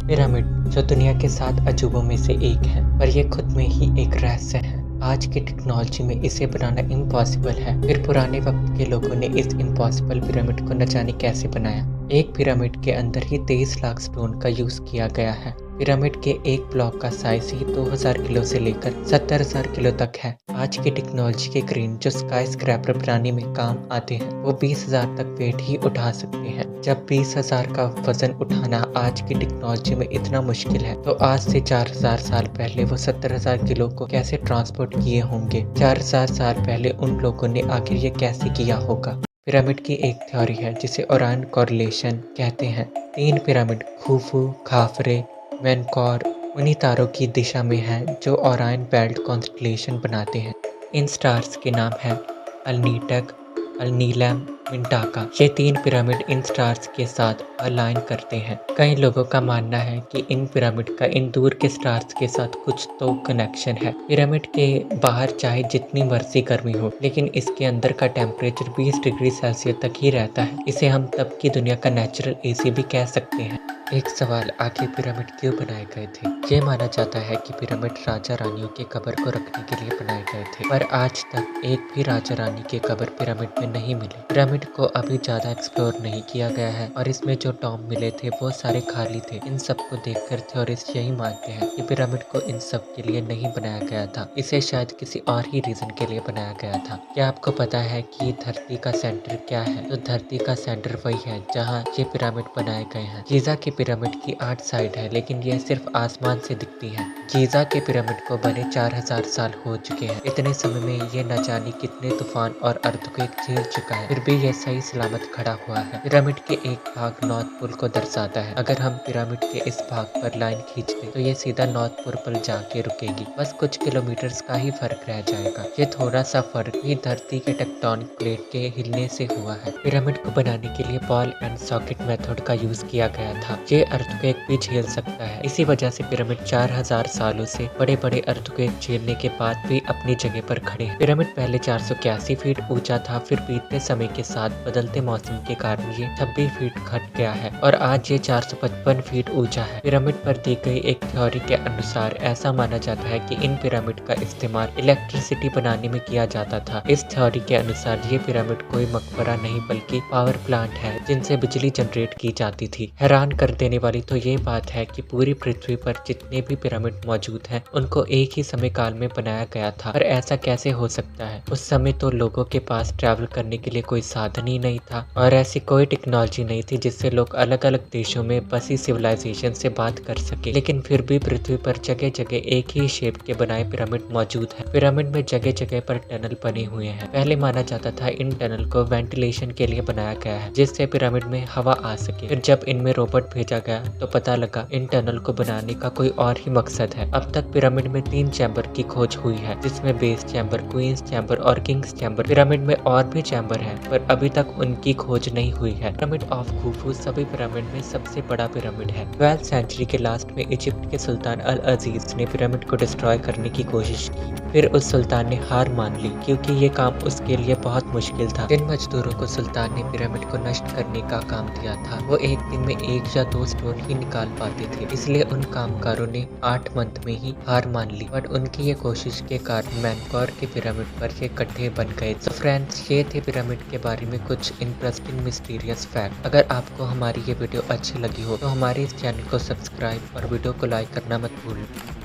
Pyramid जो दुनिया के 7 अजूबों में से एक है, पर यह खुद में ही एक रहस्य है। आज की टेक्नोलॉजी में इसे बनाना इम्पॉसिबल है, फिर पुराने वक्त के लोगों ने इस इम्पॉसिबल पिरामिड को न जाने कैसे बनाया। एक पिरामिड के अंदर ही 23 लाख स्टोन का यूज किया गया है। पिरामिड के एक ब्लॉक का साइज ही 2000 किलो से लेकर 70,000 किलो तक है। आज की टेक्नोलॉजी के क्रेन जो स्काई स्क्रैपर बनाने में काम आते हैं, वो 20,000 तक वेट ही उठा सकते हैं। जब 20,000 का वजन उठाना आज की टेक्नोलॉजी में इतना मुश्किल है, तो आज से 4000 साल पहले वो 70,000 किलो को कैसे ट्रांसपोर्ट किए होंगे। 4000 साल पहले उन लोगों ने आखिर ये कैसे किया होगा। पिरामिड की एक थ्योरी है जिसे ओरायन कोरिलेशन कहते हैं। 3 पिरामिड खुफू, खाफरे, मेनकौर उन्हीं तारों की दिशा में है जो ओरायन बेल्ट कॉन्स्टलेशन बनाते हैं। इन स्टार्स के नाम है अलनीटक, अलनीलम, मिंटाका। ये 3 पिरामिड इन स्टार्स के साथ अलाइन करते हैं। कई लोगों का मानना है कि इन पिरामिड का इन दूर के स्टार्स के साथ कुछ तो कनेक्शन है। पिरामिड के बाहर चाहे जितनी मर्जी गर्मी हो, लेकिन इसके अंदर का टेम्परेचर 20 डिग्री सेल्सियस तक ही रहता है। इसे हम तब की दुनिया का नेचुरल एसी भी कह सकते हैं। एक सवाल, आखिर पिरामिड क्यों बनाए गए थे? ये माना जाता है कि पिरामिड राजा रानियों के कब्र को रखने के लिए बनाए गए थे, पर आज तक एक भी राजा रानी के कब्र पिरामिड में नहीं मिले। पिरामिड को अभी ज्यादा एक्सप्लोर नहीं किया गया है और इसमें जो टॉम्ब मिले थे वो सारे खाली थे। इन सब को देखकर थ्योरिस्ट यही मानते हैं कि पिरामिड को इन सब के लिए नहीं बनाया गया था, इसे शायद किसी और ही रीजन के लिए बनाया गया था। क्या आपको पता है कि धरती का सेंटर क्या है? तो धरती का सेंटर वही है जहाँ ये पिरामिड बनाए गए हैं। गीजा के पिरामिड की 8 साइड है, लेकिन यह सिर्फ आसमान से दिखती है। गीजा के पिरामिड को बने 4000 साल हो चुके हैं। इतने समय में ये न जाने कितने तूफान और अर्थक्वेक झेल चुका है, फिर भी यह सही सलामत खड़ा हुआ है। पिरामिड के एक भाग नॉर्थ पोल को दर्शाता है। अगर हम पिरामिड के इस भाग पर लाइन खींच दें, तो ये सीधा नॉर्थ पोल पर जाके रुकेगी। बस कुछ किलोमीटर्स का ही फर्क रह जाएगा। ये थोड़ा सा फर्क भी धरती के टेक्टोनिक प्लेट के हिलने से हुआ है। पिरामिड को बनाने के लिए बॉल एंड सॉकेट मेथड का यूज किया गया था। ये अर्थक्वेक भी झेल सकता है। इसी वजह से पिरामिड 4000 सालों से बड़े बड़े अर्थक्वेक झेलने के बाद भी अपनी जगह पर खड़े हैं। पिरामिड पहले 481 फीट ऊंचा था, फिर बीतते समय के साथ बदलते मौसम के कारण ये 26 फीट घट गया है और आज ये 455 फीट ऊंचा है। पिरामिड पर दी गई एक थ्योरी के अनुसार ऐसा माना जाता है कि इन पिरामिड का इस्तेमाल इलेक्ट्रिसिटी बनाने में किया जाता था। इस थ्योरी के अनुसार ये पिरामिड कोई मकबरा नहीं बल्कि पावर प्लांट है जिनसे बिजली जनरेट की जाती थी। हैरान कर देने वाली तो ये बात है कि पूरी पृथ्वी पर जितने भी पिरामिड मौजूद हैं, उनको एक ही समय काल में बनाया गया था। पर ऐसा कैसे हो सकता है? उस समय तो लोगों के पास ट्रैवल करने के लिए कोई साधन ही नहीं था और ऐसी कोई टेक्नोलॉजी नहीं थी जिससे लोग अलग अलग देशों में बसी सिविलाइजेशन से बात कर सके। लेकिन फिर भी पृथ्वी पर जगह जगह एक ही शेप के बनाए पिरामिड मौजूद है। पिरामिड में जगह जगह पर टनल बने हुए हैं। पहले माना जाता था इन टनल को वेंटिलेशन के लिए बनाया गया है, जिससे पिरामिड में हवा आ सके। फिर जब इनमें रोबोट भेजा गया तो पता लगा इन टनल को बनाने का कोई और ही मकसद है। अब तक पिरामिड में 3 चैम्बर की खोज हुई है, जिसमें बेस चैम्बर, क्वींस चैम्बर और किंग्स चैम्बर। पिरामिड में और भी चैम्बर हैं, पर अभी तक उनकी खोज नहीं हुई है। पिरामिड ऑफ खुफू सभी पिरामिड में सबसे बड़ा पिरामिड है। 12वीं सेंचुरी के लास्ट में इजिप्ट के सुल्तान अल अजीज ने पिरामिड को डिस्ट्रॉय करने की कोशिश की, फिर उस सुल्तान ने हार मान ली क्योंकि ये काम उसके लिए बहुत मुश्किल था। जिन मजदूरों को सुल्तान ने पिरामिड को नष्ट करने का काम दिया था, वो एक दिन में 1 या 2 स्टोन ही निकाल पाते थे, इसलिए उन कामगारों ने 8 मंथ में ही हार मान ली। बट उनकी ये कोशिश के कारण मेनकौर के पिरामिड पर ये गड्ढे बन गए। तो फ्रेंड्स, ये थे पिरामिड के बारे में कुछ इंटरेस्टिंग मिस्टीरियस फैक्ट। अगर आपको हमारी ये वीडियो अच्छी लगी हो तो हमारे इस चैनल को सब्सक्राइब और वीडियो को लाइक करना मत भूलना।